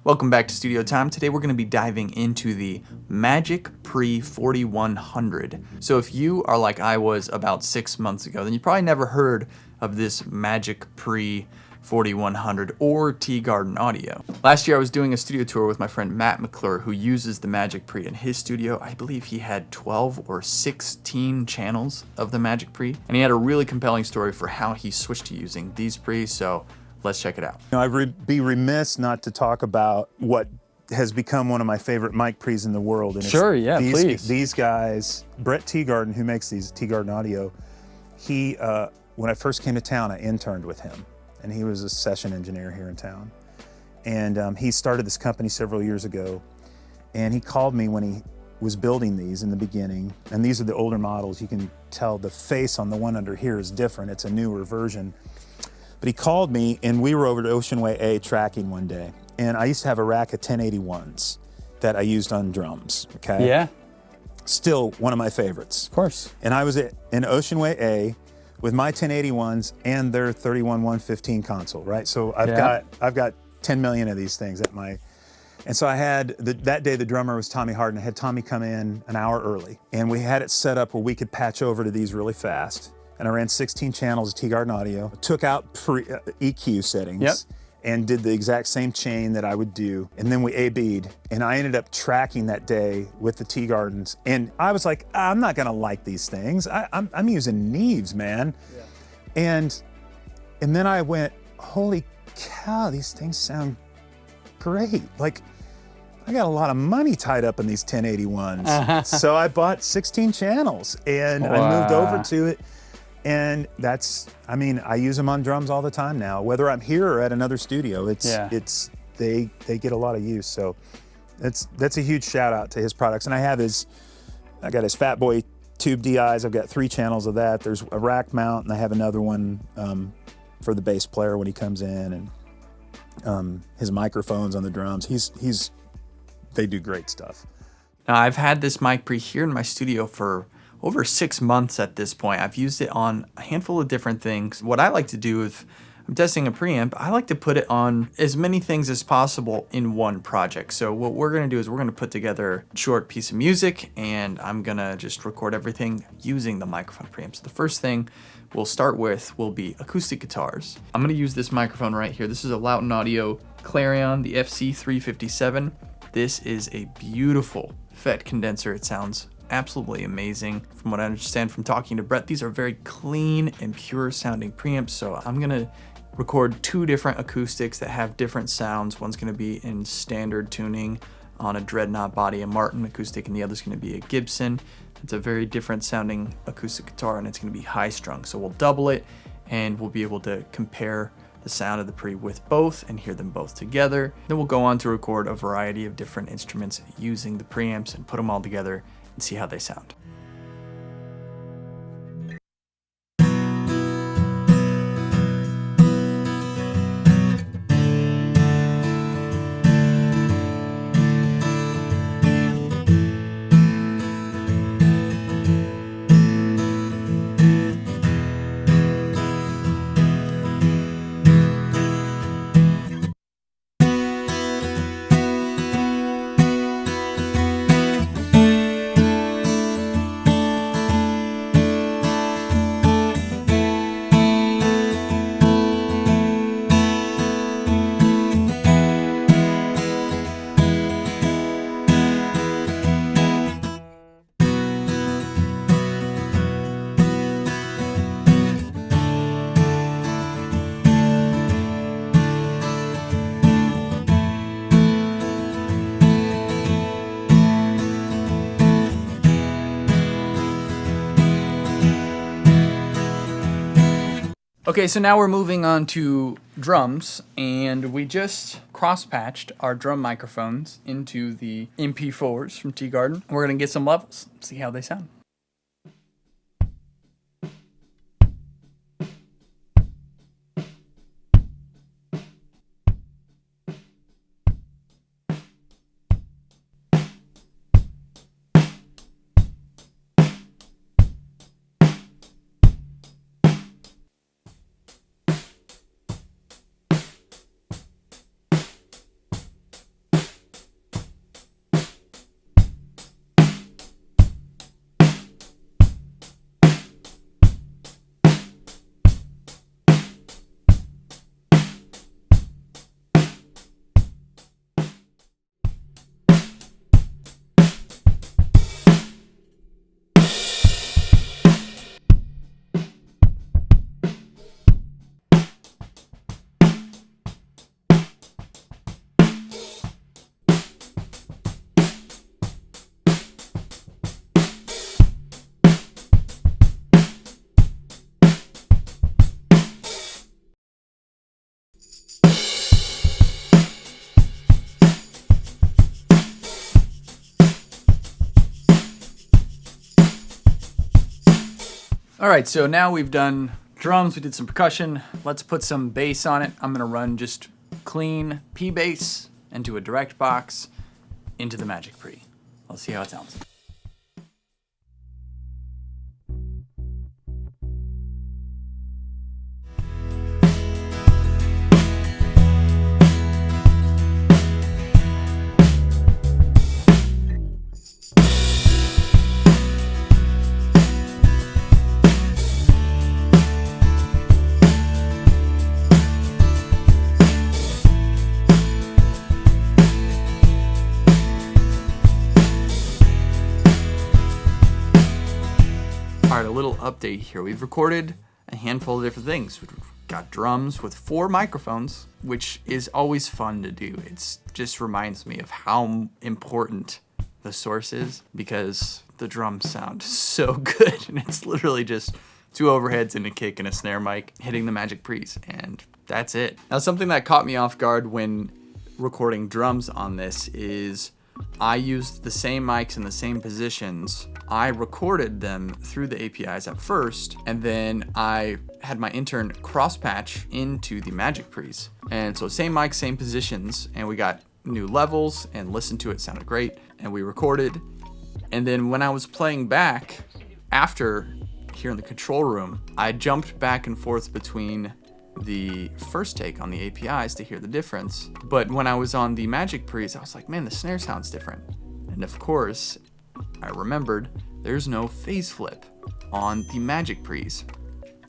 Welcome back to Studio Time. Today we're going to be diving into the MAGIC Pre 4100. So if you are like I was about 6 months ago, then you probably never heard of this MAGIC Pre 4100 or Teegarden Audio. Last year I was doing a studio tour with my friend Matt McClure, who uses the MAGIC Pre in his studio. I believe he had 12 or 16 channels of the MAGIC Pre, and he had a really compelling story for how he switched to using these Pre, so let's check it out. I'd be remiss not to talk about what has become one of my favorite mic pre's in the world. And sure, yeah, please. These guys, Brett Teegarden, who makes these, Teegarden Audio, he, when I first came to town, I interned with him, and he was a session engineer here in town. And he started this company several years ago, and he called me when he was building these in the beginning, and these are the older models. You can tell the face on the one under here is different. It's a newer version. But he called me, and we were over to Ocean Way A tracking one day. And I used to have a rack of 1081s that I used on drums, okay? Yeah. Still one of my favorites. Of course. And I was in Ocean Way A with my 1081s and their 31115 console, right? So I've got 10 million of these things at my, and so I had, that day the drummer was Tommy Harden. I had Tommy come in an hour early, and we had it set up where we could patch over to these really fast. And I ran 16 channels of Teegarden Audio, took out EQ settings, and did the exact same chain that I would do. And then we A-B'd, and I ended up tracking that day with the Teegardens. And I was like, I'm not gonna like these things. I'm using Neves, man. Yeah. And then I went, holy cow, these things sound great. Like, I got a lot of money tied up in these 1081s. So I bought 16 channels, and I moved over to it. And that's, I mean, I use them on drums all the time now, whether I'm here or at another studio. They get a lot of use. So that's a huge shout out to his products. And I got his Fat Boy tube DIs. I've got 3 channels of that. There's a rack mount, and I have another one for the bass player when he comes in, and his microphones on the drums. They do great stuff. Now, I've had this mic pre here in my studio for over 6 months at this point. I've used it on a handful of different things. What I like to do if I'm testing a preamp, I like to put it on as many things as possible in one project. So what we're gonna do is we're gonna put together a short piece of music, and I'm gonna just record everything using the microphone preamp. So the first thing we'll start with will be acoustic guitars. I'm gonna use this microphone right here. This is a Loughton Audio Clarion, the FC357. This is a beautiful FET condenser. It sounds absolutely amazing. From what I understand from talking to Brett, these are very clean and pure sounding preamps. So I'm gonna record 2 different acoustics that have different sounds. One's gonna be in standard tuning on a Dreadnought body, a Martin acoustic, and the other's gonna be a Gibson. It's a very different sounding acoustic guitar, and it's gonna be high strung. So we'll double it, and we'll be able to compare the sound of the pre with both and hear them both together. Then we'll go on to record a variety of different instruments using the preamps and put them all together and see how they sound. Okay, so now we're moving on to drums, and we just cross-patched our drum microphones into the MP4s from Teegarden. We're gonna get some levels, see how they sound. All right, so now we've done drums, we did some percussion. Let's put some bass on it. I'm gonna run just clean P bass into a direct box into the Magic Pre. Let's see how it sounds. All right, a little update here. We've recorded a handful of different things. We've got drums with 4 microphones, which is always fun to do. It just reminds me of how important the source is, because the drums sound so good, and it's literally just 2 overheads and a kick and a snare mic hitting the Magic Pre's, and that's it. Now, something that caught me off guard when recording drums on this is I used the same mics in the same positions. I recorded them through the APIs at first, and then I had my intern cross-patch into the Magic Pre's. And so same mic, same positions, and we got new levels and listened to it, sounded great, and we recorded. And then when I was playing back after here in the control room, I jumped back and forth between the first take on the APIs to hear the difference. But when I was on the Magic Pre's, I was like, man, the snare sounds different. And of course, I remembered there's no phase flip on the Magic Pre's.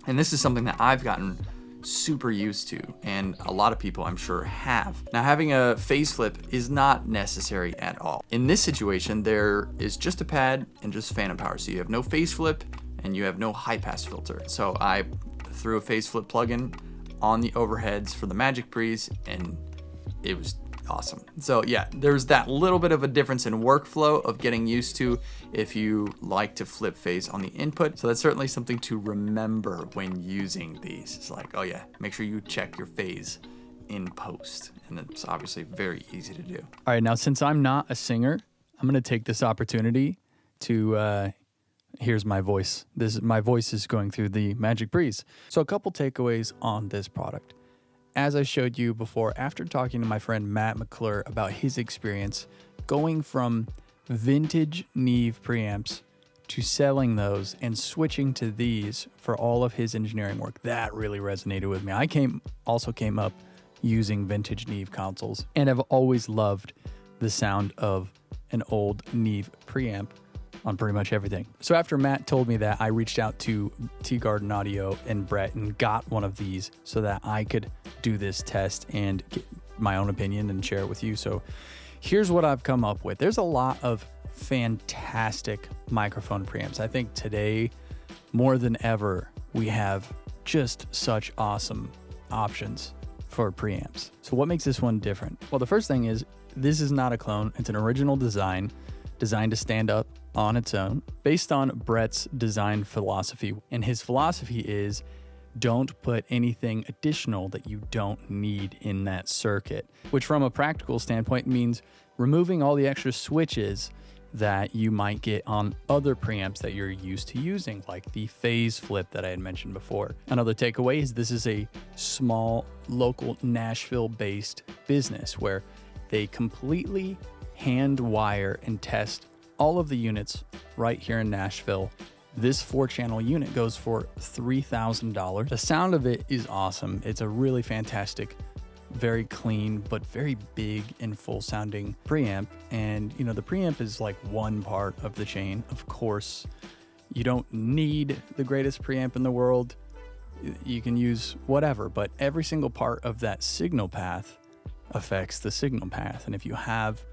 And this is something that I've gotten super used to, and a lot of people I'm sure have. Now, having a phase flip is not necessary at all. In this situation, there is just a pad and just phantom power. So you have no phase flip and you have no high pass filter. So I threw a phase flip plugin on the overheads for the Magic Pre's, and it was awesome. So yeah, there's that little bit of a difference in workflow of getting used to if you like to flip phase on the input. So that's certainly something to remember when using these. It's like, oh yeah, make sure you check your phase in post. And it's obviously very easy to do. All right, now since I'm not a singer, I'm gonna take this opportunity to here's my voice. My voice is going through the Magic Pre's. So a couple takeaways on this product. As I showed you before, after talking to my friend Matt McClure about his experience going from vintage Neve preamps to selling those and switching to these for all of his engineering work, that really resonated with me. I also came up using vintage Neve consoles and have always loved the sound of an old Neve preamp on pretty much everything. So after Matt told me that, I reached out to Teegarden Audio and Brett and got one of these so that I could do this test and get my own opinion and share it with you. So here's what I've come up with. There's a lot of fantastic microphone preamps. I think today, more than ever, we have just such awesome options for preamps. So what makes this one different? Well, the first thing is this is not a clone. It's an original design designed to stand up on its own, based on Brett's design philosophy. And his philosophy is don't put anything additional that you don't need in that circuit, which from a practical standpoint means removing all the extra switches that you might get on other preamps that you're used to using, like the phase flip that I had mentioned before. Another takeaway is this is a small, local, Nashville-based business where they completely hand wire and test all of the units right here in Nashville. This 4-channel unit goes for $3,000. The sound of it is awesome. It's a really fantastic, very clean, but very big and full sounding preamp. And you know, the preamp is like one part of the chain. Of course, you don't need the greatest preamp in the world. You can use whatever, but every single part of that signal path affects the signal path. And if you have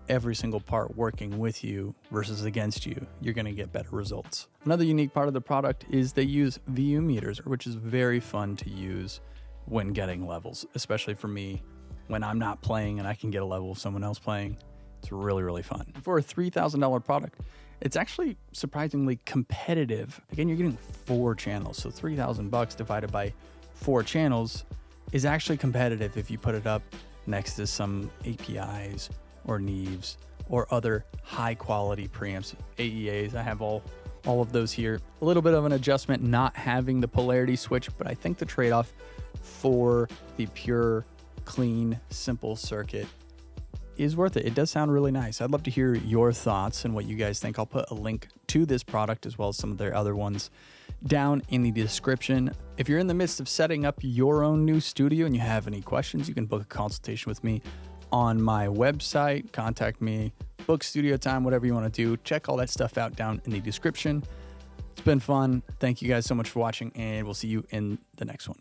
every single part working with you versus against you, you're going to get better results. Another unique part of the product is they use VU meters, which is very fun to use when getting levels, especially for me when I'm not playing and I can get a level of someone else playing. It's really, really fun. For a $3,000 product, it's actually surprisingly competitive. Again, you're getting 4 channels, so $3,000 divided by 4 channels is actually competitive if you put it up next to some APIs or Neves or other high quality preamps, AEAs. I have all all of those here. A little bit of an adjustment not having the polarity switch, but I think the trade-off for the pure, clean, simple circuit is worth it. It does sound really nice. I'd love to hear your thoughts and what you guys think. I'll put a link to this product as well as some of their other ones down in the description. If you're in the midst of setting up your own new studio and you have any questions, you can book a consultation with me on my website. Contact me, book studio time, whatever you want to do. Check all that stuff out down in the description. It's been fun. Thank you guys so much for watching, and we'll see you in the next one.